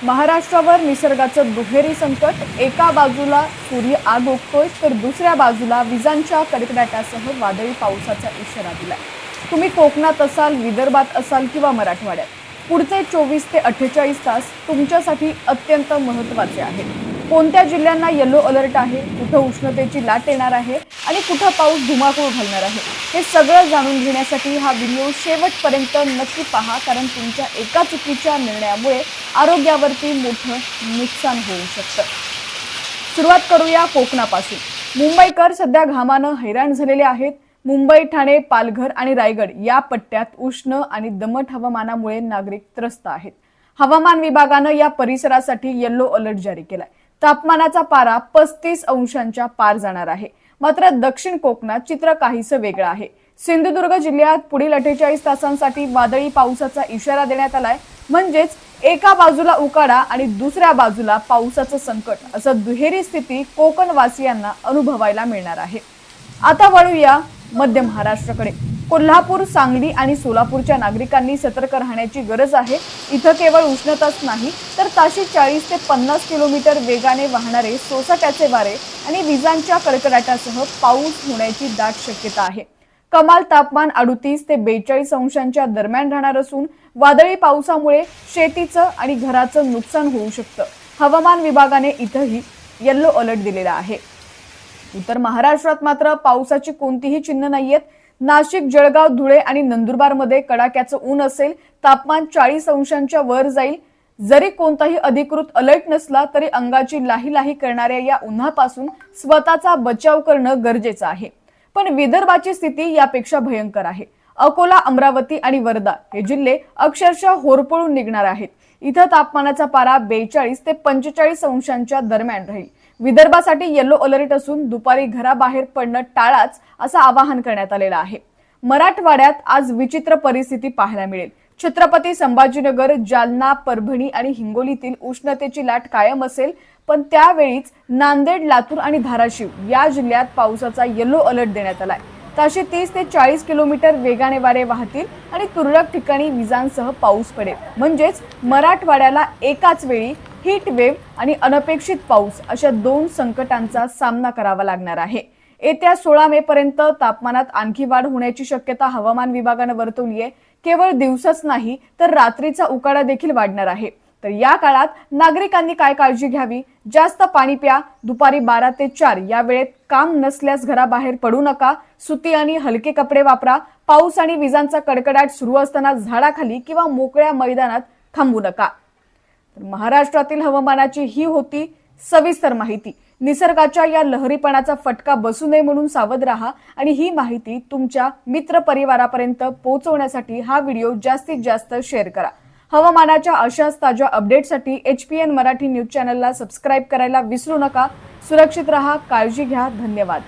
महाराष्ट्रावर निसर्गाचं दुहेरी संकट। एका बाजूला सूर्य आग ओकतोय तर दुसऱ्या बाजूला विजांच्या कडकडाटासह वादळी पावसाचा इशारा दिलाय। तुम्ही कोकणात असाल, विदर्भात असाल किंवा मराठवाड्यात, पुढचे 24 ते 48 तास तुमच्यासाठी अत्यंत महत्त्वाचे आहेत। कोणत्या जिल्ह्यांना येलो अलर्ट आहे, कुठे उष्णतेची लाट येणार आहे आणि कुठे पाऊस धुमाकूळ घालणार आहे, हे सगळं जाणून घेण्यासाठी हा व्हिडिओ शेवटपर्यंत नक्की पहा, कारण तुमच्या एका चुकीच्या निर्णयामुळे आरोग्यावरती मोठं नुकसान होऊ शकतं। सुरुवात करूया कोकणापासून। मुंबईकर सध्या घामानं हैराण झालेले आहेत। मुंबई, ठाणे, पालघर आणि रायगड या पट्ट्यात उष्ण आणि दमट हवामानामुळे नागरिक त्रस्त आहेत। हवामान विभागानं या परिसरासाठी येलो अलर्ट जारी केलाय। तापमानाचा पारा 35 अंशांच्या पार जाणार आहे। मात्र दक्षिण कोकणात चित्र काहीसं वेगळं आहे। सिंधुदुर्ग जिल्ह्यात पुढील 48 तासांसाठी वादळी पावसाचा इशारा देण्यात आलाय। म्हणजेच एका बाजूला उकाडा आणि दुसऱ्या बाजूला पावसाचं संकट, असं दुहेरी स्थिती कोकणवासियांना अनुभवायला मिळणार आहे। आता वळूया मध्य महाराष्ट्राकडे। कोल्हापूर, सांगली आणि सोलापूरच्या नागरिकांनी सतर्क राहण्याची गरज आहे। इथं केवळ उष्णताच नाही तर ताशी 40 ते 50 किलोमीटर वेगाने वाहणारे सोसाट्याचे वारे आणि विजांच्या कडकडाटासह पाऊस होण्याची दाट शक्यता आहे। कमाल तापमान 38 ते 42 अंशांच्या दरम्यान राहणार असून वादळी पावसामुळे शेतीचं आणि घराचं नुकसान होऊ शकतं। हवामान विभागाने इथंही येलो अलर्ट दिलेला आहे। उत्तर महाराष्ट्रात मात्र पावसाची कोणतीही चिन्ह नाहीयेत। नाशिक, जळगाव, धुळे आणि नंदुरबारमध्ये कडाक्याचं ऊन असेल। तापमान 40 अंशांच्या वर जाईल। जरी कोणताही अधिकृत अलर्ट नसला तरी अंगाची लाही करणाऱ्या या उन्हापासून स्वतःचा बचाव करणं गरजेचं आहे। पण विदर्भाची स्थिती यापेक्षा भयंकर आहे। अकोला, अमरावती आणि वर्धा हे जिल्हे अक्षरशः होरपळून निघणार आहेत। इथं तापमानाचा पारा 42 ते 45 अंशांच्या दरम्यान राहील। विदर्भासाठी येलो अलर्ट असून दुपारी घराबाहेर पडणं टाळाच, असं आवाहन करण्यात आलेलं आहे। मराठवाड्यात आज विचित्र परिस्थिती पाहायला मिळेल। छत्रपती संभाजीनगर, जालना, परभणी आणि हिंगोलीतील उष्णतेची लाट कायम असेल, पण त्यावेळीच नांदेड, लातूर आणि धाराशिव या जिल्ह्यात पावसाचा येलो अलर्ट देण्यात आलाय। ताशी 30 ते 40 किलोमीटर वेगाने वारे वाहतील आणि तुरळक ठिकाणी विजांसह पाऊस पडेल। म्हणजेच मराठवाड्याला एकाच वेळी हीट वेव्ह आणि अनपेक्षित पाऊस अशा दोन संकटांचा सामना करावा लागणार आहे। येत्या 16 मे पर्यंत तापमानात आणखी वाढ होण्याची शक्यता हवामान विभागानं वर्तवली आहे। केवळ दिवसच नाही तर रात्रीचा उकाडा देखील वाढणार आहे। तर या काळात नागरिकांनी काय काळजी घ्यावी? जास्त पाणी प्या। दुपारी 12 ते 4 या वेळेत काम नसल्यास घराबाहेर पडू नका। सुती आणि हलके कपडे वापरा। पाऊस आणि विजांचा कडकडाट सुरू असताना झाडाखाली किंवा मोकळ्या मैदानात थांबू नका। तर महाराष्ट्रातील हवामानाची ही होती सविस्तर माहिती। निसर्गाच्या या लहरीपणाचा फटका बसू नये म्हणून सावध राहा आणि ही माहिती तुमच्या मित्र परिवारापर्यंत पोहोचवण्यासाठी हा व्हिडिओ जास्तीत जास्त शेअर करा। हवामानाच्या अशाच ताज्या अपडेटसाठी HPN मराठी न्यूज चॅनलला सबस्क्राईब करायला विसरू नका। सुरक्षित राहा, काळजी घ्या। धन्यवाद।